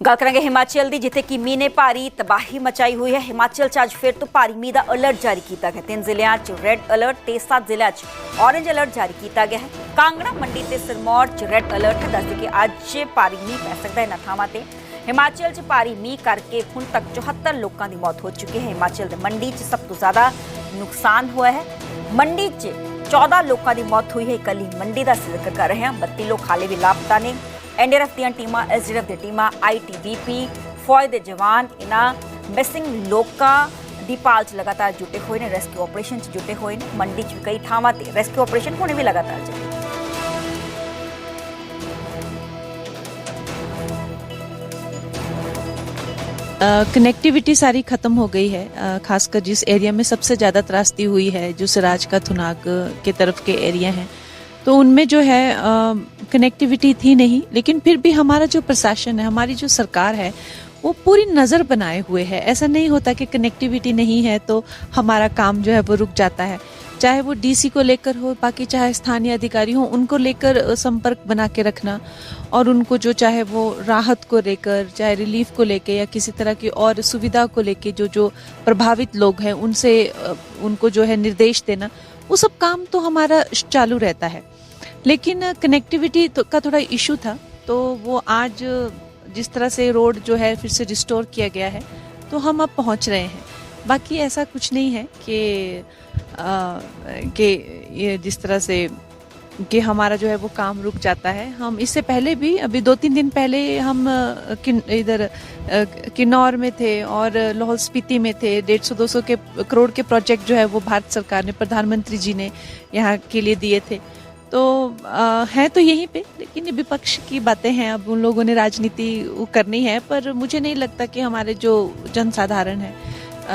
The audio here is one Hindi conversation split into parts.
ਗੱਲ ਕਰਾਂਗੇ ਹਿਮਾਚਲ ਦੀ, ਜਿੱਥੇ ਕਿ ਮੀਂਹ ਨੇ ਭਾਰੀ ਤਬਾਹੀ ਮਚਾਈ ਹੋਈ ਹੈ। ਹਿਮਾਚਲ 'ਚ ਅੱਜ ਫਿਰ ਤੋਂ ਭਾਰੀ ਮੀਂਹ ਦਾ ਅਲਰਟ ਜਾਰੀ ਕੀਤਾ ਗਿਆ। 3 ਜ਼ਿਲ੍ਹਿਆਂ 'ਚ ਰੈੱਡ ਅਲਰਟ ਤੇ 7 ਜ਼ਿਲ੍ਹਿਆਂ 'ਚ ਔਰੇਂਜ ਅਲਰਟ ਜਾਰੀ ਕੀਤਾ ਗਿਆ ਹੈ। ਕਾਂਗੜਾ, ਮੰਡੀ ਤੇ ਸਿਰਮੌਰ 'ਚ ਰੈੱਡ ਅਲਰਟ ਹੈ। ਦੱਸਦੇ ਕਿ ਅੱਜ ਭਾਰੀ ਮੀਂਹ ਪੈ ਸਕਦਾ ਹੈ ਇਹਨਾਂ ਥਾਵਾਂ ਤੇ। ਹਿਮਾਚਲ 'ਚ ਭਾਰੀ ਮੀਂਹ ਕਰਕੇ ਹੁਣ ਤੱਕ 74 ਲੋਕਾਂ ਦੀ ਮੌਤ ਹੋ ਚੁੱਕੀ ਹੈ। ਹਿਮਾਚਲ ਦੇ ਮੰਡੀ 'ਚ ਸਭ ਤੋਂ ਜ਼ਿਆਦਾ ਨੁਕਸਾਨ ਹੋਇਆ ਹੈ। ਮੰਡੀ 'ਚ 14 ਲੋਕਾਂ ਦੀ ਮੌਤ ਹੋਈ ਹੈ। ਇਕੱਲੀ ਮੰਡੀ ਦਾ ਜ਼ਿਕਰ ਕਰ ਰਹੇ ਹਾਂ। 32 ਲੋਕ ਹਾਲੇ ਵੀ ਲਾਪਤਾ ਨੇ। NDRF ਦੀਆਂ ਟੀਮਾਂ, SDRF ਦੀਆਂ ਟੀਮਾਂ, ITBP, ਫੌਜ ਦੇ ਜਵਾਨ ਇਹਨਾਂ ਮਿਸਿੰਗ ਲੋਕਾਂ ਦੀ ਭਾਲ 'ਚ ਲਗਾਤਾਰ ਜੁਟੇ ਹੋਏ ਨੇ। ਰੈਸਕਿਊ ਆਪਰੇਸ਼ਨ 'ਚ ਜੁਟੇ ਹੋਏ ਨੇ। ਮੰਡੀ 'ਚ ਵੀ ਕਈ ਥਾਵਾਂ ਤੇ ਰੈਸਕਿਊ ਆਪਰੇਸ਼ਨ ਹੁਣੇ ਵੀ ਲਗਾਤਾਰ ਜਾਰੀ। कनेक्टिविटी सारी खत्म हो गई है, खासकर जिस एरिया में सबसे ज़्यादा त्रासदी हुई है, जो सिराज का थुनाग के तरफ के एरिया हैं, तो उनमें जो है कनेक्टिविटी थी नहीं। लेकिन फिर भी हमारा जो प्रशासन है, हमारी जो सरकार है, वो पूरी नज़र बनाए हुए है। ऐसा नहीं होता कि कनेक्टिविटी नहीं है तो हमारा काम जो है वो रुक जाता है। चाहे वो DC को लेकर हो, बाकी चाहे स्थानीय अधिकारी हो, उनको लेकर संपर्क बना के रखना, और उनको जो चाहे वो राहत को लेकर, चाहे रिलीफ को लेके या किसी तरह की और सुविधा को लेके जो प्रभावित लोग हैं उनसे उनको जो है निर्देश देना, वो सब काम तो हमारा चालू रहता है। लेकिन कनेक्टिविटी का थोड़ा इशू था, तो वो आज जिस तरह से रोड जो है फिर से रिस्टोर किया गया है तो हम अब पहुंच रहे हैं। बाकी ऐसा कुछ नहीं है कि ये जिस तरह से कि हमारा जो है वो काम रुक जाता है। हम इससे पहले भी अभी 2-3 दिन पहले हम इधर किन्नौर में थे और लाहौल स्पीति में थे। 150-200 के करोड़ के प्रोजेक्ट जो है वो भारत सरकार ने, प्रधानमंत्री जी ने यहाँ के लिए दिए थे। तो है तो यहीं पे, लेकिन ये विपक्ष की बातें हैं। अब उन लोगों ने राजनीति करनी है, पर मुझे नहीं लगता कि हमारे जो जनसाधारण है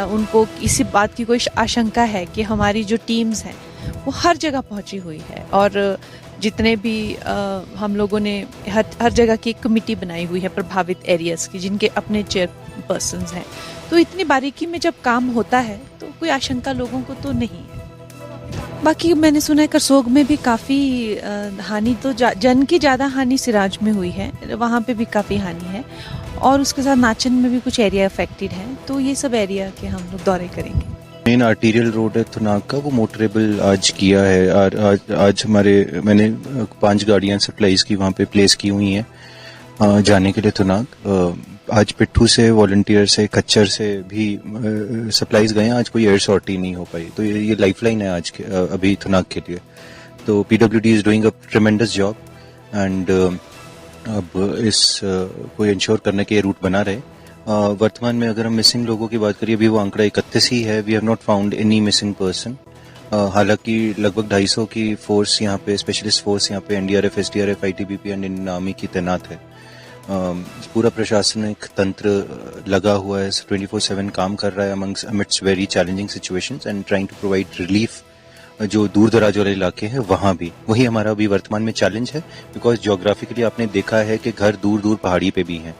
उनको इसी बात की कोई आशंका है कि हमारी जो टीम्स हैं वो हर जगह पहुंची हुई है। और जितने भी हम लोगों ने हर जगह की एक कमेटी बनाई हुई है प्रभावित एरियाज़ की, जिनके अपने चेयरपर्सन्स हैं। तो इतनी बारीकी में जब काम होता है तो कोई आशंका लोगों को तो नहीं है। बाकी मैंने सुना है करसोग में भी काफ़ी हानि, तो जन की ज़्यादा हानि सिराज में हुई है, वहाँ पे भी काफ़ी हानि है। और उसके साथ नाचन में भी कुछ एरिया अफेक्टेड है। तो ये सब एरिया के हम लोग दौरे करेंगे। मेन आर्टीरियल रोड है थुनाग का, वो मोटरेबल आज किया है। आज मैंने 5 गाड़ियां सप्लाईज की वहाँ पे प्लेस की हुई हैं जाने के लिए थुनाग। आज पिट्ठू से, वॉलंटियर से, खच्चर से भी सप्लाईज गए हैं। आज कोई एयर सॉर्टी नहीं हो पाई, तो ये लाइफलाइन है आज के अभी थुनाग के लिए। तो PWD is doing a ट्रेमेंडस job, and अब इस को इंश्योर करने के ये रूट बना रहे। वर्तमान में अगर हम मिसिंग लोगों की बात करिए, अभी वो आंकड़ा 31 ही है। We have not found any missing person. हालांकि लगभग 250 की फोर्स यहाँ पे, स्पेशलिस्ट फोर्स यहाँ पे NDRF, SDRF, ITBP and Indian army की तैनात है। पूरा प्रशासनिक तंत्र लगा हुआ है, 24/7 काम कर रहा है amidst very challenging situations and trying to provide relief. जो दूर दराज वाले इलाके हैं वहाँ भी वही हमारा अभी वर्तमान में चैलेंज है, बिकॉज ज्योग्राफिकली आपने देखा है कि घर दूर दूर पहाड़ी पे भी हैं।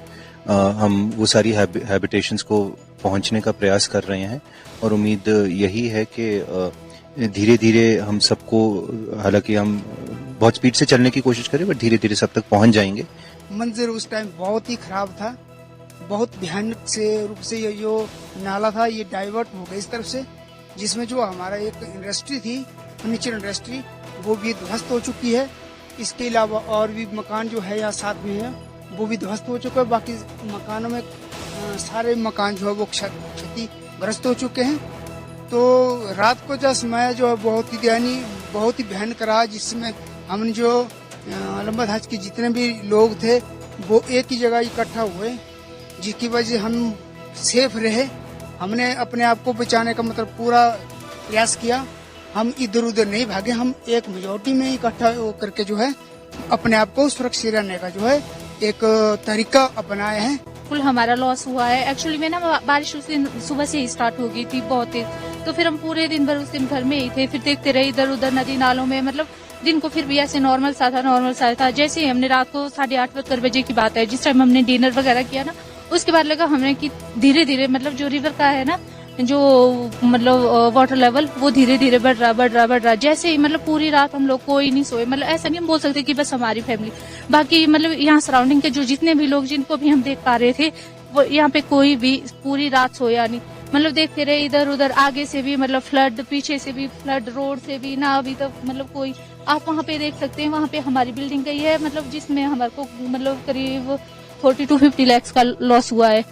हम वो सारी हैबिटेशंस को पहुंचने का प्रयास कर रहे हैं, और उम्मीद यही है कि धीरे धीरे हम सबको, हालांकि हम बहुत स्पीड से चलने की कोशिश करें, बट धीरे धीरे सब तक पहुंच जाएंगे। मंजर उस टाइम बहुत ही खराब था। बहुत भयानक से रूप से ये जो नाला था ये डाइवर्ट हो गया इस तरफ से, जिसमें जो हमारा एक इंडस्ट्री थी, फर्नीचर इंडस्ट्री, वो भी ध्वस्त हो चुकी है। इसके अलावा और भी मकान जो है यहाँ साथ में है वो भी ध्वस्त हो चुका है। बाकी मकानों में सारे मकान जो है वो क्षतिग्रस्त हो चुके हैं। तो रात को जो समय जो है बहुत ही भयानक रहा, जिसमें हमने जो लंबा धाज के जितने भी लोग थे वो एक ही जगह इकट्ठा हुए, जिसकी वजह से हम सेफ रहे। हमने अपने आप को बचाने का मतलब पूरा प्रयास किया। हम इधर उधर नहीं भागे, हम एक मेजोरिटी में इकट्ठा करके जो है अपने आप को सुरक्षित रहने का जो है एक तरीका अपनाए हैं। फुल हमारा लॉस हुआ है। एक्चुअली में ना बारिश उस दिन सुबह से ही स्टार्ट हो गई थी बहुत तेज, तो फिर हम पूरे दिन भर उस दिन घर में ही थे। फिर देखते रहे इधर उधर नदी नालों में, मतलब दिन को फिर भी ऐसे नॉर्मल सा था। जैसे ही हमने रात को 8:30 बजे की बात है, जिस टाइम हमने डिनर वगैरह किया ना, उसके बाद लगा हमने कि धीरे धीरे मतलब जो रिवर का है ना जो मतलब वाटर लेवल वो धीरे धीरे बढ़ रहा। जैसे ही मतलब पूरी रात हम लोग कोई नहीं सोए। मतलब ऐसा नहीं हम बोल सकते कि बस हमारी फैमिली, बाकी मतलब यहाँ सराउंडिंग के जो जितने भी लोग जिनको भी हम देख पा रहे थे वो यहाँ पे कोई भी पूरी रात सोया नहीं। मतलब देखते रहे इधर उधर, आगे से भी मतलब फ्लड, पीछे से भी फ्लड, रोड से भी ना अभी तक मतलब कोई। आप वहाँ पे देख सकते हैं, वहाँ पे हमारी बिल्डिंग गई है, मतलब जिसमें हमारे को मतलब करीब 40 to 50 लाख का लॉस हुआ है।